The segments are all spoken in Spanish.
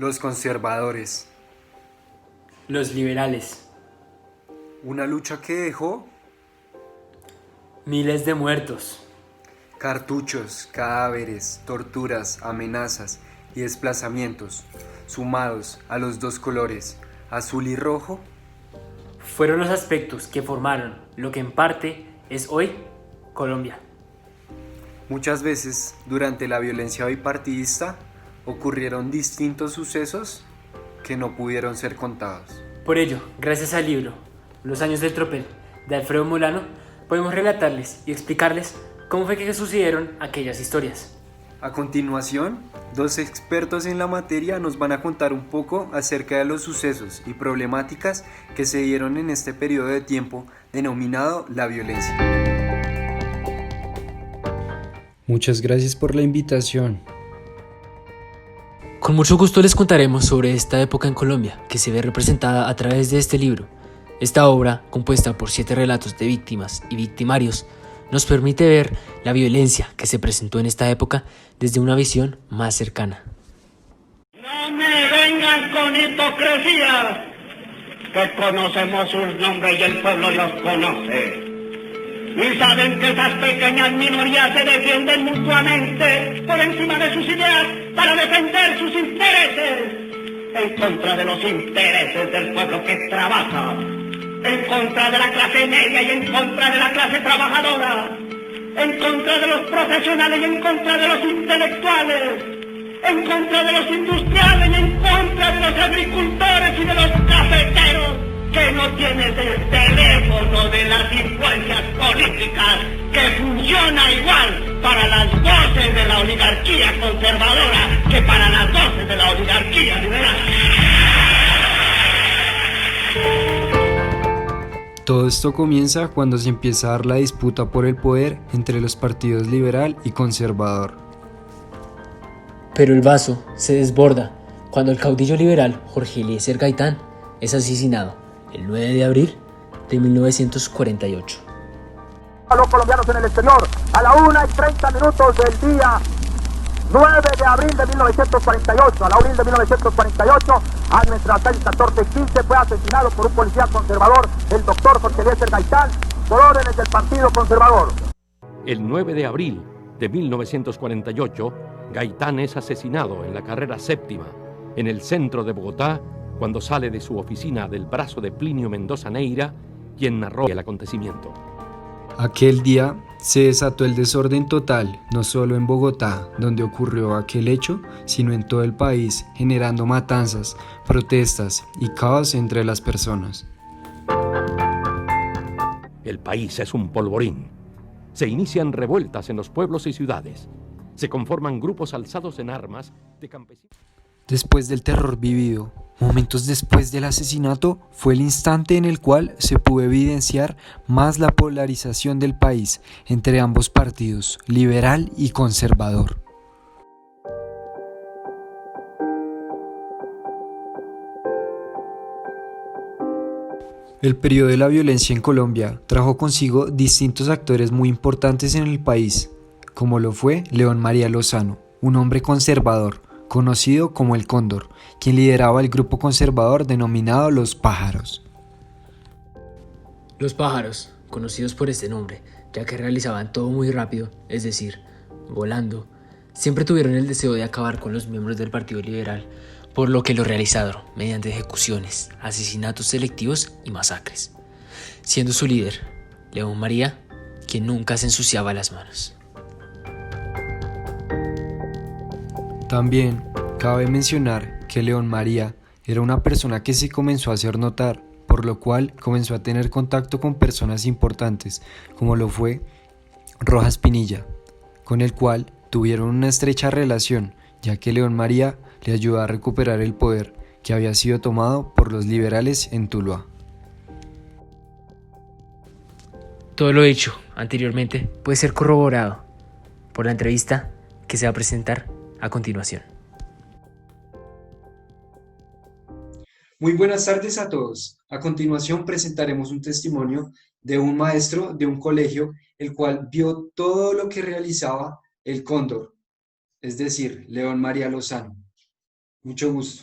Los conservadores. Los liberales. Una lucha que dejó Miles de muertos. cartuchos, cadáveres, torturas, amenazas y desplazamientos, sumados a los dos colores, azul y rojo, Fueron los aspectos que formaron lo que en parte es hoy Colombia. muchas veces durante la violencia bipartidista ocurrieron distintos sucesos que no pudieron ser contados. Por ello, gracias al libro Los años del tropel de Alfredo Molano, podemos relatarles y explicarles cómo fue que sucedieron aquellas historias. A continuación, dos expertos en la materia nos van a contar un poco acerca de los sucesos y problemáticas que se dieron en este periodo de tiempo denominado la violencia. Muchas gracias por la invitación. Con mucho gusto les contaremos sobre esta época en Colombia, que se ve representada a través de este libro. Esta obra, compuesta por 7 relatos de víctimas y victimarios, nos permite ver la violencia que se presentó en esta época desde una visión más cercana. No me vengan con hipocresía, que conocemos sus nombres y el pueblo los conoce. Y saben que esas pequeñas minorías se defienden mutuamente por encima de sus ideas para defender sus intereses, en contra de los intereses del pueblo que trabaja, en contra de la clase media y en contra de la clase trabajadora, en contra de los profesionales y en contra de los intelectuales, en contra de los industriales y en contra de los agricultores y de los cafeteros, que no tienen el teléfono de las influencias políticas que funciona igual para las voces de la oligarquía conservadora que para las voces de la oligarquía liberal. Todo esto comienza cuando se empieza a dar la disputa por el poder entre los partidos liberal y conservador. Pero el vaso se desborda cuando el caudillo liberal Jorge Eliezer Gaitán es asesinado el 9 de abril de 1948. A los colombianos en el exterior, a la 1:30 del día 9 de abril de 1948, a la abril de 1948, a nuestras 6:14:15 fue asesinado por un policía conservador, el doctor Jorge Eliezer Gaitán, por órdenes del Partido Conservador. El 9 de abril de 1948, Gaitán es asesinado en la carrera séptima, en el centro de Bogotá, cuando sale de su oficina del brazo de Plinio Mendoza Neira, quien narró el acontecimiento. Aquel día se desató el desorden total, no solo en Bogotá, donde ocurrió aquel hecho, sino en todo el país, generando matanzas, protestas y caos entre las personas. El país es un polvorín. Se inician revueltas en los pueblos y ciudades. Se conforman grupos alzados en armas de campesinos. Después del terror vivido, momentos después del asesinato, fue el instante en el cual se pudo evidenciar más la polarización del país entre ambos partidos, liberal y conservador. El periodo de la violencia en Colombia trajo consigo distintos actores muy importantes en el país, como lo fue León María Lozano, un hombre conservador, conocido como el Cóndor, quien lideraba el grupo conservador denominado Los Pájaros. Los pájaros, conocidos por este nombre, ya que realizaban todo muy rápido, es decir, volando, siempre tuvieron el deseo de acabar con los miembros del Partido Liberal, por lo que lo realizaron mediante ejecuciones, asesinatos selectivos y masacres, siendo su líder, León María, quien nunca se ensuciaba las manos. También cabe mencionar que León María era una persona que se comenzó a hacer notar, por lo cual comenzó a tener contacto con personas importantes, como lo fue Rojas Pinilla, con el cual tuvieron una estrecha relación, ya que León María le ayudó a recuperar el poder que había sido tomado por los liberales en Tuluá. Todo lo dicho anteriormente puede ser corroborado por la entrevista que se va a presentar a continuación. Muy buenas tardes a todos. A continuación presentaremos un testimonio de un maestro de un colegio, el cual vio todo lo que realizaba el Cóndor, es decir, León María Lozano. Mucho gusto.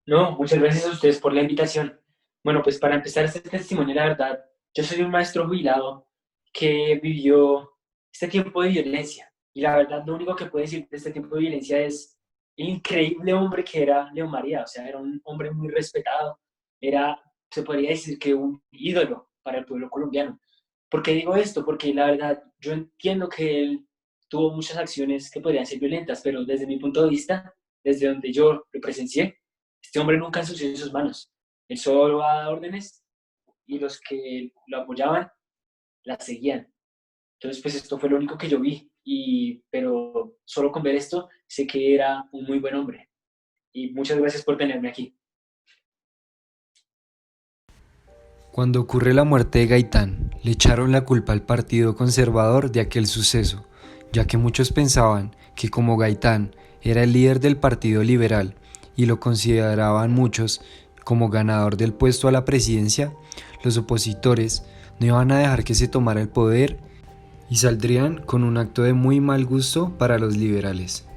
No, muchas gracias a ustedes por la invitación. Bueno, pues para empezar este testimonio, la verdad, yo soy un maestro jubilado que vivió este tiempo de violencia. Y la verdad, lo único que puedo decir de este tiempo de violencia es el increíble hombre que era León María. O sea, era un hombre muy respetado. Era, se podría decir que un ídolo para el pueblo colombiano. ¿Por qué digo esto? Porque la verdad, yo entiendo que él tuvo muchas acciones que podrían ser violentas, pero desde mi punto de vista, desde donde yo lo presencié, este hombre nunca ensució sus manos. Él solo daba órdenes y los que lo apoyaban las seguían. Entonces, pues esto fue lo único que yo vi. Pero solo con ver esto, sé que era un muy buen hombre. Y muchas gracias por tenerme aquí. Cuando ocurre la muerte de Gaitán, le echaron la culpa al Partido Conservador de aquel suceso, ya que muchos pensaban que como Gaitán era el líder del Partido Liberal y lo consideraban muchos como ganador del puesto a la presidencia, los opositores no iban a dejar que se tomara el poder y saldrían con un acto de muy mal gusto para los liberales.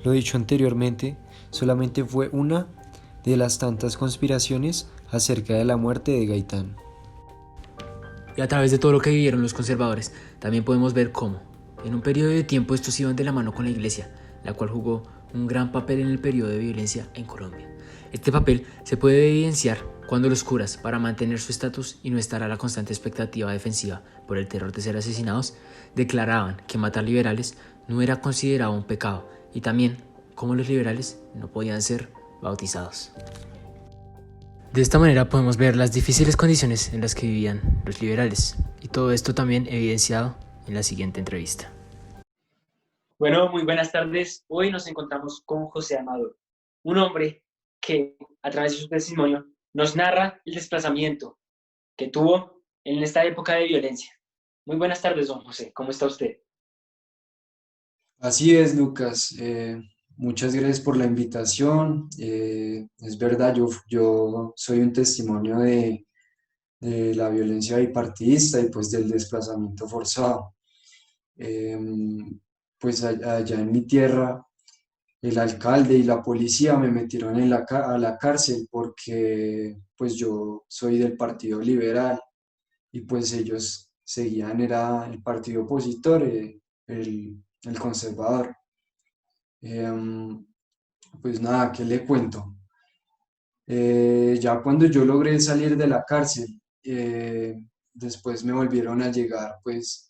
Lo dicho anteriormente solamente fue una de las tantas conspiraciones acerca de la muerte de Gaitán. Y a través de todo lo que vivieron los conservadores, también podemos ver cómo, en un periodo de tiempo, estos iban de la mano con la iglesia, la cual jugó un gran papel en el periodo de violencia en Colombia. Este papel se puede evidenciar cuando los curas, para mantener su estatus y no estar a la constante expectativa defensiva por el terror de ser asesinados, declaraban que matar liberales no era considerado un pecado, y también cómo los liberales no podían ser bautizados. De esta manera podemos ver las difíciles condiciones en las que vivían los liberales, y todo esto también evidenciado en la siguiente entrevista. Bueno, muy buenas tardes. Hoy nos encontramos con José Amado, un hombre que a través de su testimonio nos narra el desplazamiento que tuvo en esta época de violencia. Muy buenas tardes, don José. ¿Cómo está usted? Así es, Lucas. Muchas gracias por la invitación. Es verdad, yo soy un testimonio de la violencia bipartidista y pues del desplazamiento forzado. Pues allá en mi tierra, el alcalde y la policía me metieron a la cárcel porque pues yo soy del Partido Liberal y pues ellos seguían, era el partido opositor, el conservador. Em, pues nada, ¿qué le cuento? Ya cuando yo logré salir de la cárcel, después me volvieron a llegar pues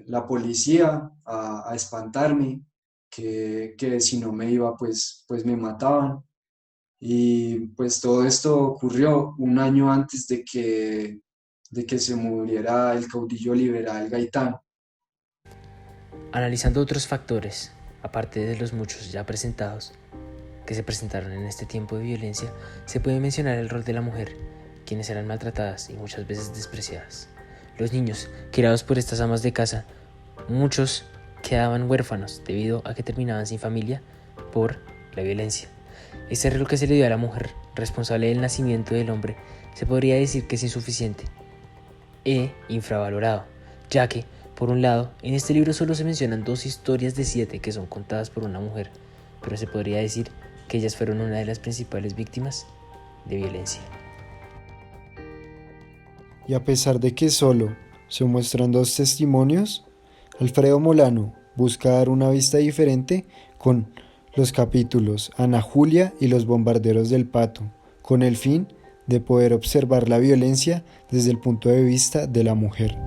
la policía a espantarme, que si no me iba pues me mataban. Y pues todo esto ocurrió un año antes de que se muriera el caudillo liberal Gaitán. Analizando otros factores, aparte de los muchos ya presentados, que se presentaron en este tiempo de violencia, se puede mencionar el rol de la mujer, quienes eran maltratadas y muchas veces despreciadas. Los niños, criados por estas amas de casa, muchos quedaban huérfanos debido a que terminaban sin familia por la violencia. Este rol que se le dio a la mujer, responsable del nacimiento del hombre, se podría decir que es insuficiente e infravalorado, ya que, por un lado, en este libro solo se mencionan 2 historias de 7 que son contadas por una mujer, pero se podría decir que ellas fueron una de las principales víctimas de violencia. Y a pesar de que solo se muestran 2 testimonios, Alfredo Molano busca dar una vista diferente con los capítulos Ana Julia y los bombarderos del Pato, con el fin de poder observar la violencia desde el punto de vista de la mujer.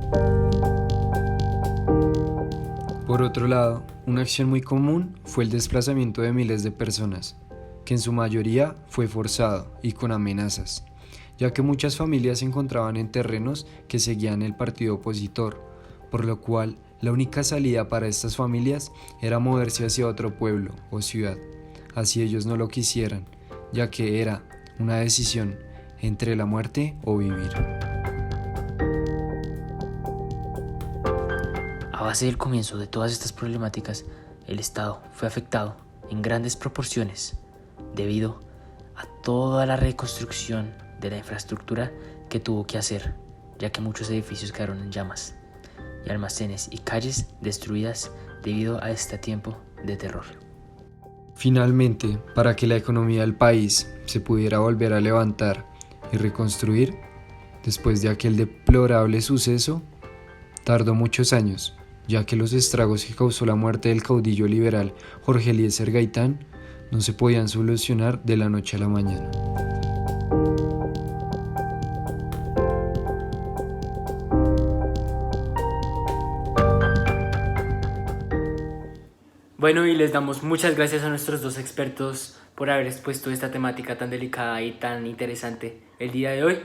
Por otro lado, una acción muy común fue el desplazamiento de miles de personas, que en su mayoría fue forzado y con amenazas, ya que muchas familias se encontraban en terrenos que seguían el partido opositor, por lo cual la única salida para estas familias era moverse hacia otro pueblo o ciudad, así ellos no lo quisieran, ya que era una decisión entre la muerte o vivir. A base del comienzo de todas estas problemáticas, el Estado fue afectado en grandes proporciones debido a toda la reconstrucción de la infraestructura que tuvo que hacer, ya que muchos edificios quedaron en llamas y almacenes y calles destruidas debido a este tiempo de terror. Finalmente, para que la economía del país se pudiera volver a levantar y reconstruir, después de aquel deplorable suceso, tardó muchos años, ya que los estragos que causó la muerte del caudillo liberal Jorge Eliezer Gaitán no se podían solucionar de la noche a la mañana. Bueno, y les damos muchas gracias a nuestros dos expertos por haber expuesto esta temática tan delicada y tan interesante el día de hoy.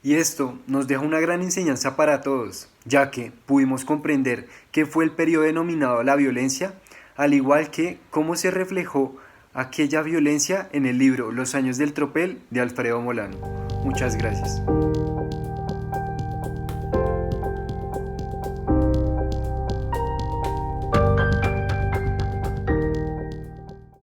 Y esto nos deja una gran enseñanza para todos, ya que pudimos comprender qué fue el periodo denominado la violencia, al igual que cómo se reflejó aquella violencia en el libro Los años del tropel de Alfredo Molano. Muchas gracias.